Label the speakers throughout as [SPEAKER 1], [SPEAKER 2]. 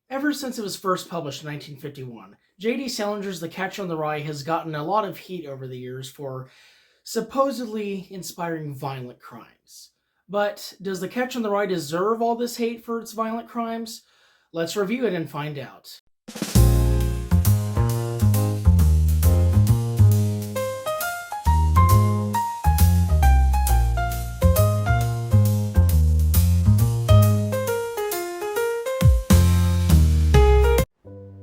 [SPEAKER 1] Ever since it was first published in 1951, J.D. Salinger's The Catcher in the Rye has gotten a lot of heat over the years for supposedly inspiring violent crimes. But does The Catcher in the Rye deserve all this hate for its violent crimes? Let's review it and find out.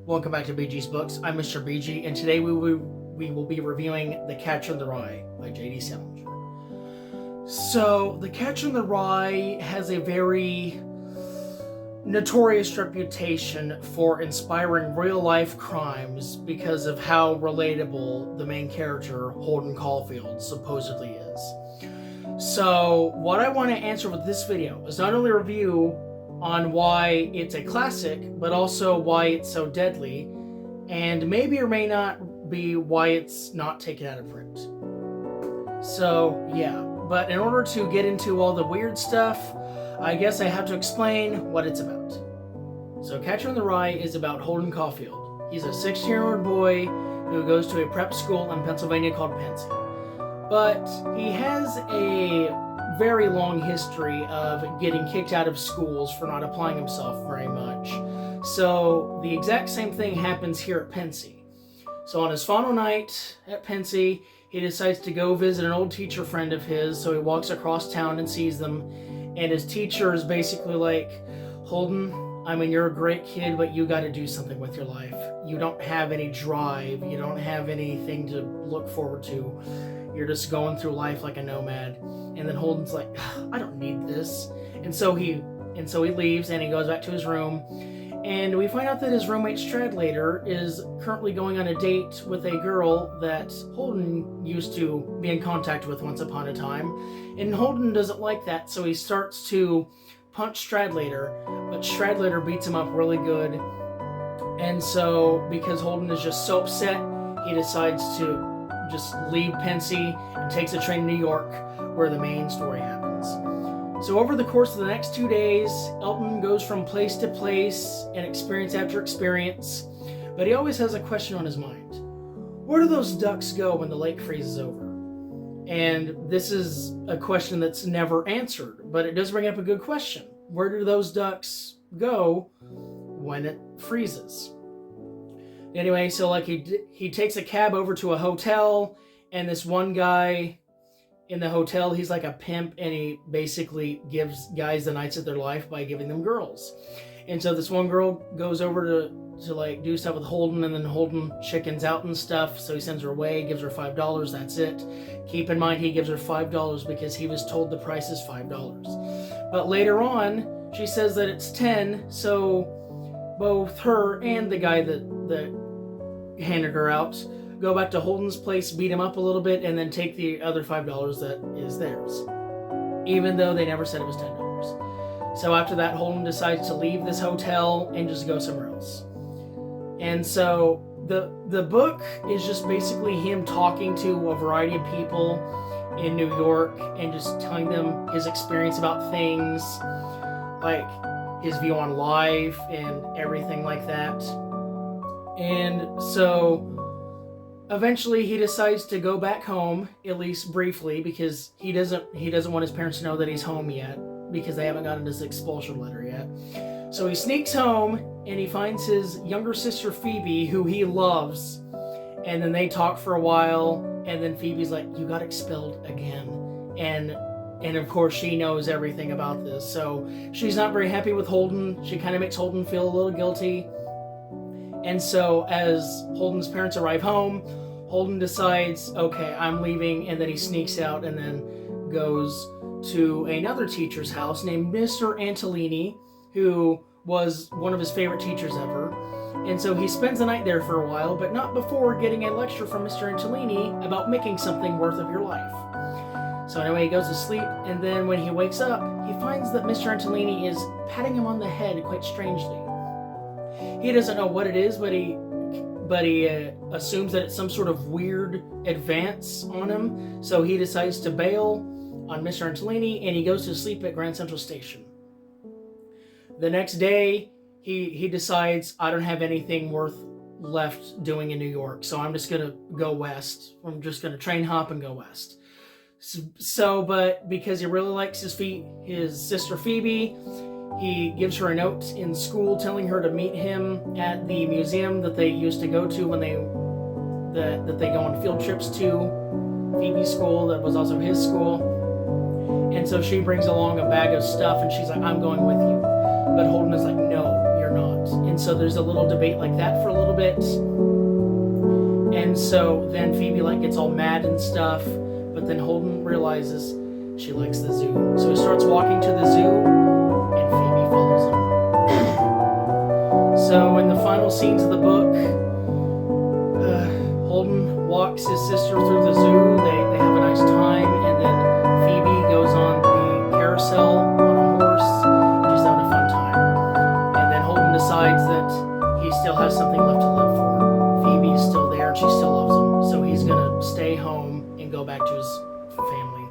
[SPEAKER 1] Welcome back to BG's Books. I'm Mr. BG, and today we will be reviewing The Catcher in the Rye by J.D. Salinger. So, The Catcher in the Rye has a very notorious reputation for inspiring real-life crimes because of how relatable the main character, Holden Caulfield, supposedly is. So, what I want to answer with this video is not only review on why it's a classic, but also why it's so deadly, and maybe or may not be why it's not taken out of print. So, yeah. But in order to get into all the weird stuff, I guess I have to explain what it's about. So, Catcher in the Rye is about Holden Caulfield. He's a 16-year-old boy who goes to a prep school in Pennsylvania called Pensy. But he has a very long history of getting kicked out of schools for not applying himself very much. So the exact same thing happens here at Pensy. So on his final night at Pensy, he decides to go visit an old teacher friend of his, so he walks across town and sees them, and his teacher is basically like, Holden, I mean, you're a great kid, but you got to do something with your life. You don't have any drive, you don't have anything to look forward to. You're just going through life like a nomad. And then Holden's like, I don't need this. And so he leaves and he goes back to his room. And we find out that his roommate Stradlater is currently going on a date with a girl that Holden used to be in contact with once upon a time. And Holden doesn't like that, so he starts to punch Stradlater, but Stradlater beats him up really good. And so, because Holden is just so upset, he decides to just leave Pensy and takes a train to New York, where the main story happens. So over the course of the next 2 days, Elton goes from place to place and experience after experience, but he always has a question on his mind. Where do those ducks go when the lake freezes over? And this is a question that's never answered, but it does bring up a good question. Where do those ducks go when it freezes? Anyway, so like he takes a cab over to a hotel, and this one guy in the hotel, he's like a pimp, and he basically gives guys the nights of their life by giving them girls. And so this one girl goes over to like do stuff with Holden, and then Holden chickens out and stuff, so he sends her away, gives her $5, that's it. Keep in mind, he gives her $5 because he was told the price is $5. But later on, she says that it's 10, so both her and the guy that handed her out go back to Holden's place, beat him up a little bit, and then take the other $5 that is theirs, even though they never said it was $10. So after that, Holden decides to leave this hotel and just go somewhere else. And so the book is just basically him talking to a variety of people in New York and just telling them his experience about things, like his view on life and everything like that. And so eventually he decides to go back home, at least briefly, because he doesn't want his parents to know that he's home yet, because they haven't gotten his expulsion letter yet. So he sneaks home and he finds his younger sister Phoebe, who he loves, and then they talk for a while, and then Phoebe's like, you got expelled again. And of course she knows everything about this, so she's not very happy with Holden. She kind of makes Holden feel a little guilty. And so as Holden's parents arrive home, Holden decides, okay, I'm leaving, and then he sneaks out and then goes to another teacher's house named Mr. Antolini, who was one of his favorite teachers ever. And so he spends the night there for a while, but not before getting a lecture from Mr. Antolini about making something worth of your life. So anyway, he goes to sleep, and then when he wakes up, he finds that Mr. Antolini is patting him on the head quite strangely. He doesn't know what it is, but he assumes that it's some sort of weird advance on him. So he decides to bail on Mr. Antolini, and he goes to sleep at Grand Central Station. The next day, he decides, I don't have anything worth left doing in New York, so I'm just gonna go west. I'm just gonna train hop and go west. But because he really likes his sister Phoebe, he gives her a note in school telling her to meet him at the museum that they used to go to when that they go on field trips to. Phoebe's school, that was also his school. And so she brings along a bag of stuff and she's like, I'm going with you. But Holden is like, no, you're not. And so there's a little debate like that for a little bit. And so then Phoebe gets all mad and stuff. But then Holden realizes she likes the zoo. So he starts walking to the zoo, and Phoebe follows him. So in the final scenes of the book, Holden walks his sister through the zoo. They have a nice time, and then Phoebe goes on the carousel on a horse. She's having a fun time. And then Holden decides that he still has something left to live for. Phoebe's still there, and she still loves him. So he's going to stay home and go back to his family.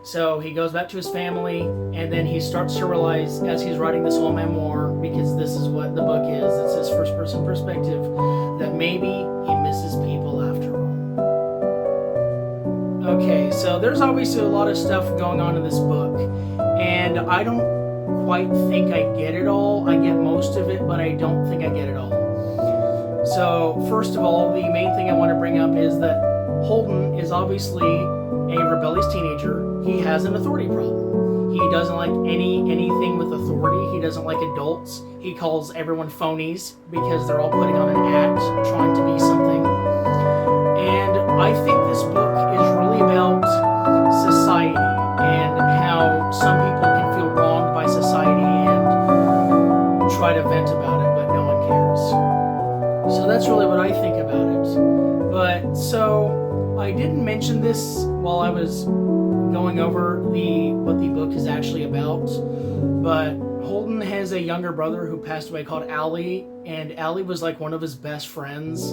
[SPEAKER 1] So he goes back to his family, and then he starts to realize as he's writing this whole memoir, because this is what the book is, it's his first person perspective, that maybe he misses people after all. Okay, so there's obviously a lot of stuff going on in this book, and I don't quite think I get it all. I get most of it, but I don't think I get it all. So first of all, the main thing I want to bring up is that Holden is obviously a rebellious teenager. He has an authority problem. He doesn't like anything with authority. He doesn't like adults. He calls everyone phonies because they're all putting on an act, trying to be something. And I think this book is really about society and how some people can feel wronged by society and try to vent about it, but no one cares. So that's really what I think about it. But so I didn't mention this while I was going over what the book is actually about, but Holden has a younger brother who passed away called Allie, and Allie was one of his best friends.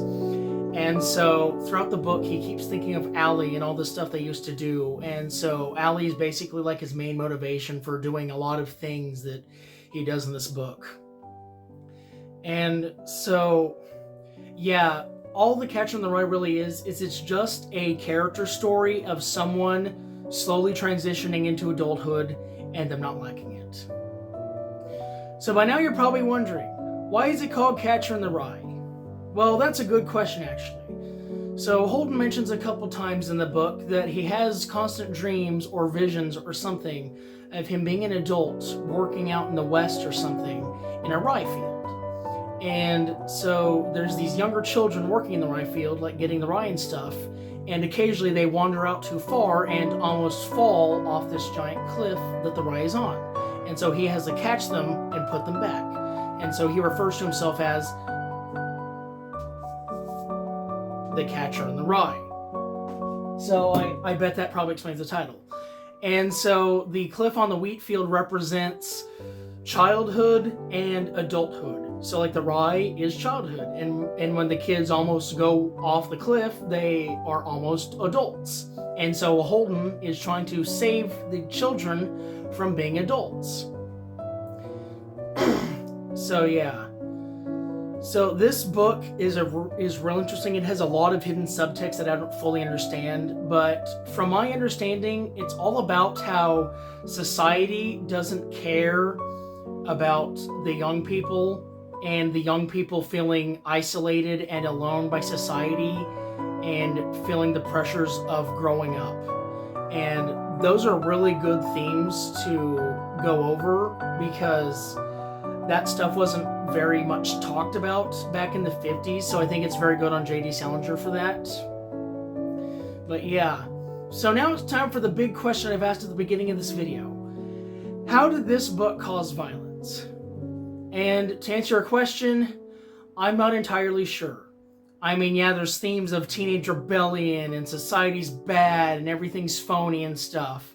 [SPEAKER 1] And so throughout the book, he keeps thinking of Allie and all the stuff they used to do. And so Allie is basically his main motivation for doing a lot of things that he does in this book. And so, yeah, all The Catcher in the Rye really is it's just a character story of someone slowly transitioning into adulthood and them not liking it. So by now you're probably wondering, why is it called Catcher in the Rye? Well, that's a good question, actually. So Holden mentions a couple times in the book that he has constant dreams or visions or something of him being an adult working out in the West or something in a rye field. And so there's these younger children working in the rye field, getting the rye and stuff, and occasionally they wander out too far and almost fall off this giant cliff that the rye is on. And so he has to catch them and put them back. And so he refers to himself as the Catcher in the Rye. So I bet that probably explains the title. And so the cliff on the wheat field represents childhood and adulthood. So the rye is childhood, and when the kids almost go off the cliff, they are almost adults. And so Holden is trying to save the children from being adults. So yeah. So this book is real interesting. It has a lot of hidden subtext that I don't fully understand, but from my understanding, it's all about how society doesn't care about the young people, and the young people feeling isolated and alone by society and feeling the pressures of growing up. And those are really good themes to go over because that stuff wasn't very much talked about back in the 50s, so I think it's very good on J.D. Salinger for that. But yeah, so now it's time for the big question I've asked at the beginning of this video. How did this book cause violence? And to answer your question, I'm not entirely sure. I mean, yeah, there's themes of teenage rebellion and society's bad and everything's phony and stuff.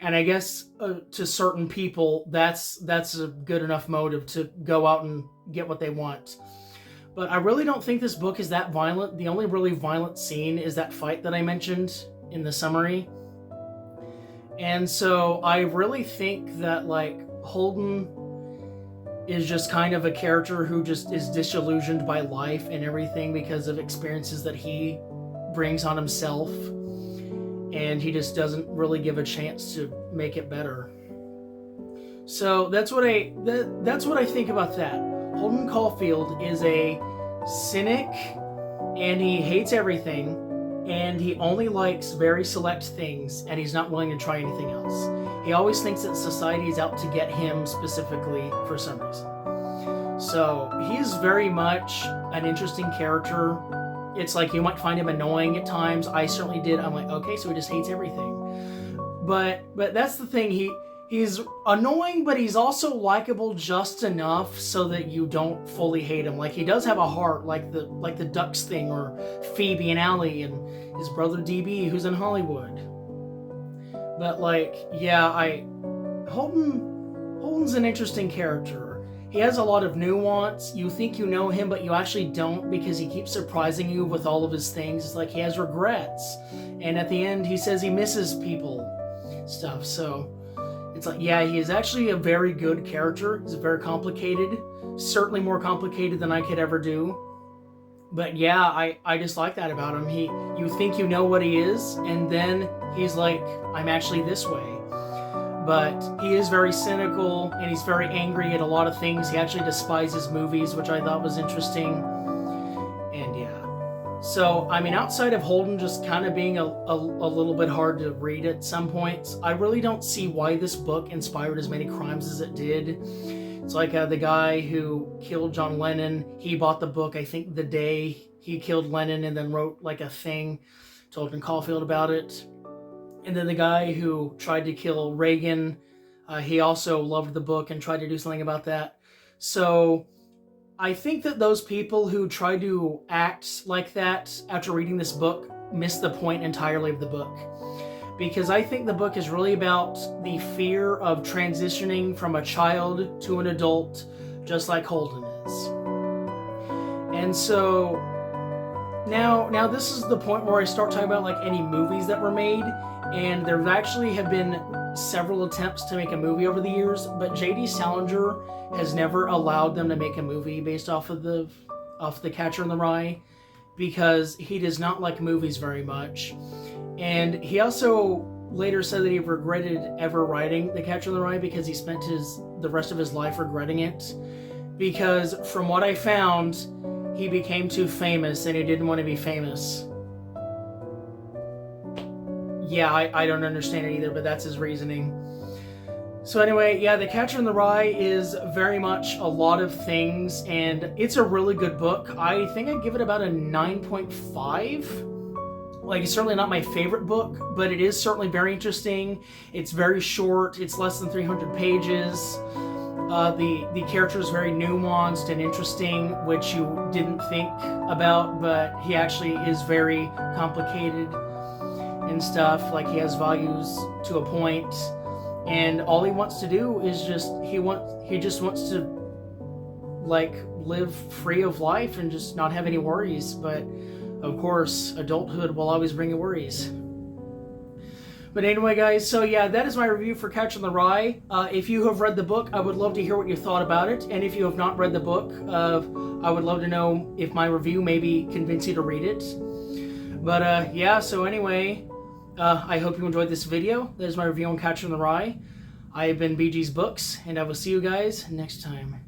[SPEAKER 1] And I guess to certain people, that's a good enough motive to go out and get what they want. But I really don't think this book is that violent. The only really violent scene is that fight that I mentioned in the summary. And so I really think that Holden is just kind of a character who just is disillusioned by life and everything because of experiences that he brings on himself, and he just doesn't really give a chance to make it better. So that's what I think about that. Holden Caulfield is a cynic, and he hates everything, and he only likes very select things, and he's not willing to try anything else. He always thinks that society is out to get him specifically for some reason. So he's very much an interesting character. It's like you might find him annoying at times. I certainly did. I'm like, okay, so he just hates everything. But that's the thing. He's annoying, but he's also likable just enough so that you don't fully hate him. Like, he does have a heart, like the Ducks thing, or Phoebe and Allie, and his brother DB, who's in Hollywood. But like, yeah, Holden's an interesting character. He has a lot of nuance. You think you know him, but you actually don't, because he keeps surprising you with all of his things. It's like he has regrets, and at the end he says he misses people, stuff. So it's like, yeah, he is actually a very good character. He's very complicated, certainly more complicated than I could ever do. But yeah, I just like that about him. You think you know what he is, and then he's like, I'm actually this way. But he is very cynical, and he's very angry at a lot of things. He actually despises movies, which I thought was interesting. And yeah. So, I mean, outside of Holden just kind of being a little bit hard to read at some points, I really don't see why this book inspired as many crimes as it did. It's like the guy who killed John Lennon, he bought the book, I think, the day he killed Lennon, and then wrote like a thing to Holden Caulfield about it. And then the guy who tried to kill Reagan, he also loved the book and tried to do something about that. So I think that those people who try to act like that after reading this book miss the point entirely of the book. Because I think the book is really about the fear of transitioning from a child to an adult, just like Holden is. And so now this is the point where I start talking about like any movies that were made. And there actually have been several attempts to make a movie over the years, but J.D. Salinger has never allowed them to make a movie based off the Catcher in the Rye, because he does not like movies very much. And he also later said that he regretted ever writing The Catcher in the Rye, because he spent the rest of his life regretting it. Because from what I found, he became too famous and he didn't want to be famous. Yeah, I don't understand it either, but that's his reasoning. So anyway, yeah, The Catcher in the Rye is very much a lot of things, and it's a really good book. I think I'd give it about a 9.5. Like, it's certainly not my favorite book, but it is certainly very interesting. It's very short. It's less than 300 pages. The character is very nuanced and interesting, which you didn't think about, but he actually is very complicated and stuff. Like, he has values to a point, and all he wants to do is he just wants to like live free of life and just not have any worries. But of course, adulthood will always bring you worries. But anyway, guys, so yeah, that is my review for Catcher in the Rye. If you have read the book, I would love to hear what you thought about it. And if you have not read the book, I would love to know if my review maybe convinced you to read it. But yeah, so anyway, I hope you enjoyed this video. That is my review on Catcher in the Rye. I have been BG's Books, and I will see you guys next time.